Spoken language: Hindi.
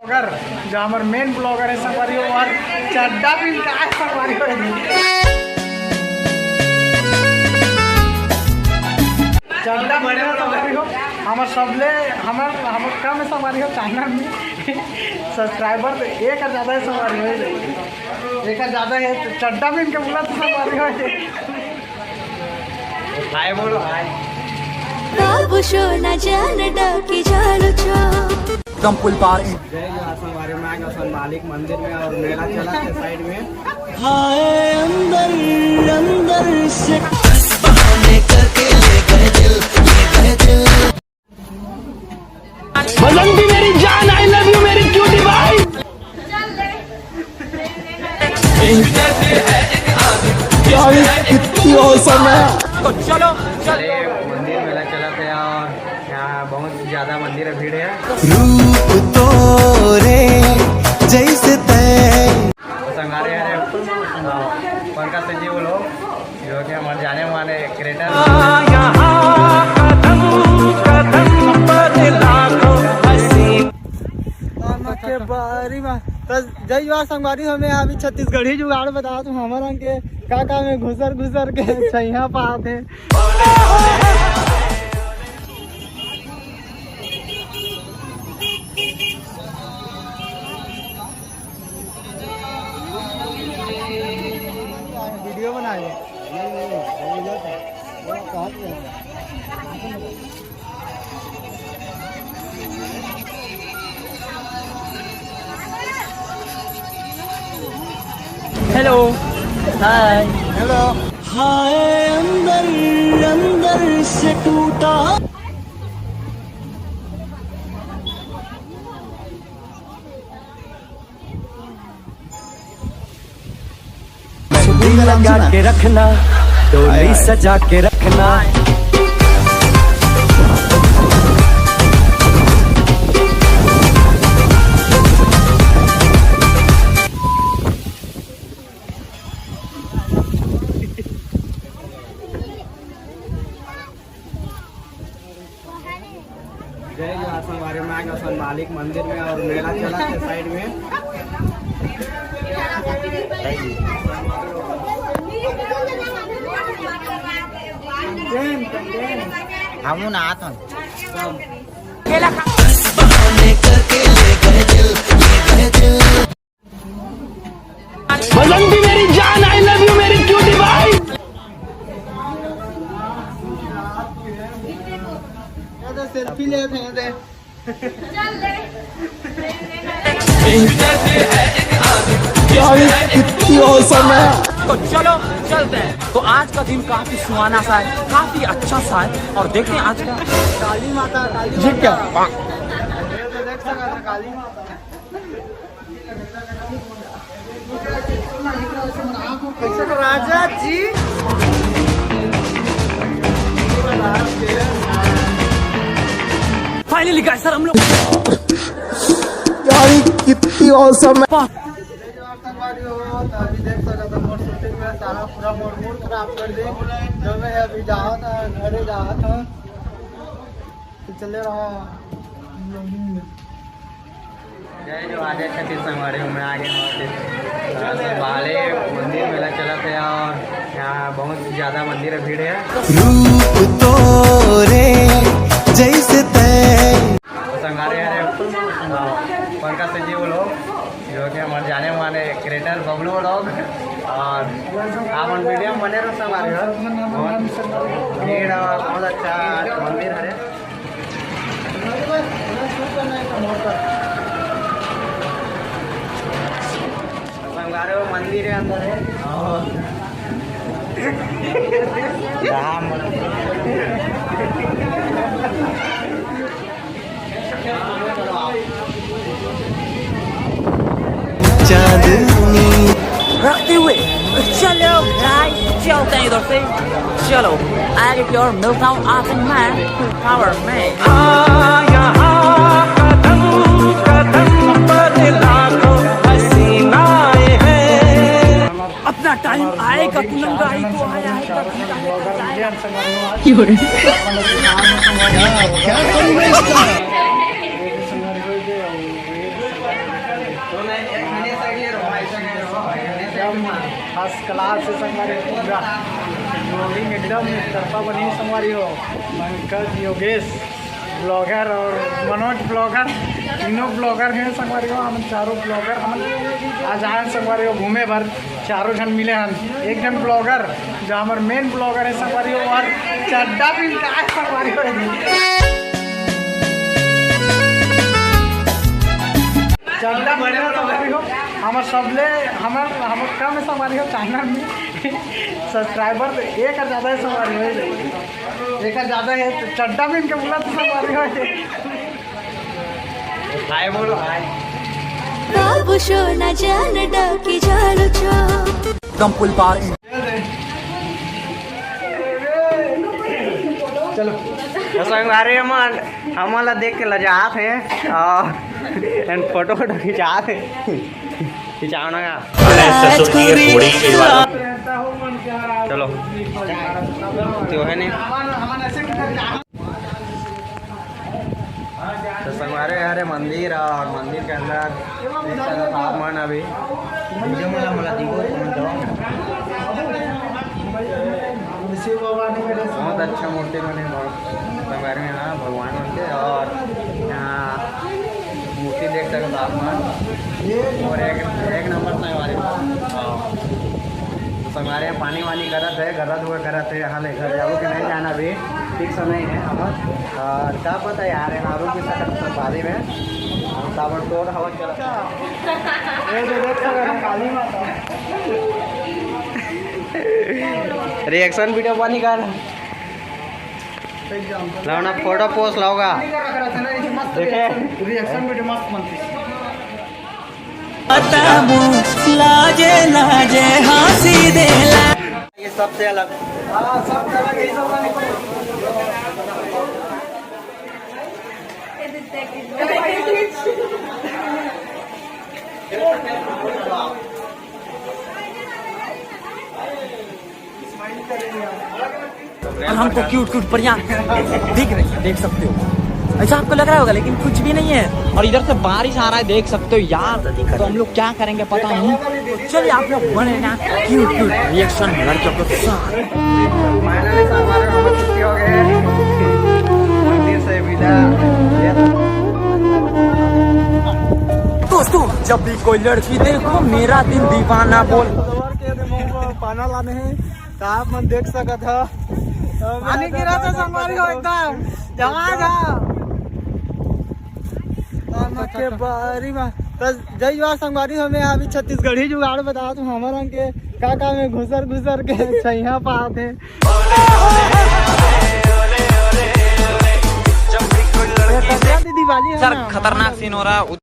अगर जो हमारे मेन ब्लॉगर है संगवारी हो और चड्डा भी का है संगवारी हो चड्डा बड़े संगवारी हो हमारे सबले हमारे कम है संगवारी हो चैनल में सब्सक्राइबर तो एक ज़्यादा है संगवारी हो एक ज़्यादा है तो चड्डा भी इनके बोला तो संगवारी हो हाय बोलो हाय बाबू सोना जान डाकी जानो छो कम पुल पार हमारे मालिक मंदिर में और मेला चला के साइड में हाय अंदर अंदर से बसंती मेरी जान आई लव यू मेरी क्यूटी भाई कितनी औसम है तो चलो मंदिर मेला चला था और यहाँ बहुत ज़्यादा मंदिर भीड़ है रूप तोरे जैसे संगारे हैं पंकज सिंह जी वो लोग जो कि हमारे जाने माने क्रिएटर जय जवाहर संगवारी हमें अभी छत्तीसगढ़ी जुगाड़ बता तू हमारा के काका में घुसर के छैया पाते वीडियो बनाए हेलो हाय हेलो हाय अंदर अंदर से टूटा लगा के रखना डोली सजा के रखना जय जवाहर संगवारी में मालिक मंदिर में और मेला चला के साइड में हम ना आता बसंती मेरी जान आई लव यू मेरी क्यूटी भाई सेल्फी लेते हैं कितनी औसम है तो चलो चलते हैं। तो आज का दिन काफी सुहाना सा है काफी अच्छा सा है और देखते हैं आज का काली माता जी क्या देख सका था काली माता राजा जी फाइनली गाइस सर हम लोग कितनी औसम है अभी देख सका था मोर शूटिंग में सारा पूरा मूड खराब कर दे जब मैं अभी जाओ था घरे जाओ था तो चले रहा जय जो आज छत्तीस संगवारी में आगे वाले मंदिर मेला चला था और यहाँ बहुत ज़्यादा मंदिर भीड़ है रूप तोरे जैसे संगारे हैं पंकज सिंह जी वो लोग जो कि हमारे जाने माने क्रिएटर बबलू लोग और आप वीडियो में बने रहो सब आ रहे भीड़ और बहुत अच्छा मंदिर है संगारे वो मंदिर है अंदर है राम चांदनी रखते हुए चलो भाई चलते हैं इधर से चलो आगे की ओर मिलता हूँ आप मैं पावर में कदम कदम पर लाखों हसीनाएं हैं अपना टाइम आएगा तुलंगाई को आया है फर्स्ट क्लास से संगवारी पूरा ब्लॉगिंग एकदम एक तरफा बनी संगवारी हो। पंकज, योगेश ब्लॉगर और मनोज ब्लॉगर, तीनों ब्लॉगर हैं संगवारी हो। हम चारों ब्लॉगर हम आज आए संगवारी हो घूमे भर, चारों जन मिले हम। एक जन ब्लॉगर जो हमारे मेन ब्लॉगर है संगवारी हो, और चड्डा भी का है संगवारी हो। चड्डा बढ़िया संगवारी हो। हमार सबले हमार कम संगवारी हो चैनल में सब्सक्राइबर 1000 ज़्यादा है संगवारी हो, 1000 ज़्यादा है। तो चड्डा भी इनके बोला तो संगवारी हो। हाय बोलो हाय। बाबू सोना जान डाकी जालो छो एकदम पुल पार चलो तो संगवारी हमारा देख के लजात है और फोटो खिंचाते खिंचाओ ना चलो तो है नहीं तो संगवारी यार मंदिर और मंदिर के अंदर तापमान अभी बहुत अच्छा मूर्ति बने संगवारी में। हाँ भगवान बनते और यहाँ मूर्ति देख सकते तापमान और एक नंबर संगवारी। तो संगवारी में पानी वानी गरत हुआ करत है। यहाँ लेकर जाओ कि नहीं जाना भी ठीक से नहीं है हमार। और क्या पता यार है आरोप की सकत शादी में सावन तोड़ हवा चला रिएक्शन वीडियो बनी कर लाना फोटो पोस्ट लाओगा देखे रिएक्शन वीडियो मस्त बनती है। लाजे लाजे हंसी देला ये सबसे अलग। हाँ सब अलग है सब और हमको क्यूट क्यूट बढ़िया दिख रही है, देख सकते हो। ऐसा आपको लग रहा होगा लेकिन कुछ भी नहीं है। और इधर से बारिश आ रहा है, देख सकते हो यार। तो हम लोग क्या करेंगे पता नहीं। तो चलिए आप लोग बने ना क्यूट क्यूट रिएक्शन लड़कियों के साथ। फाइनली हमारे हम छुट्टी हो गए मंदिर से विदा। दोस्तों जब भी कोई लड़की देखो मेरा दिन दीवाना बोल पाना लाने हैं तो आप मन देख सकत है। पानी गिरा था संगवारी हो एकदम जमा के बारी में तो जई बार संगवारी हमें अभी छत्तीसगढ़ी जुगाड़ बता तू हमारा के काका में घुसर के छैया पाते दिवाली सर खतरनाक सीन हो रहा है।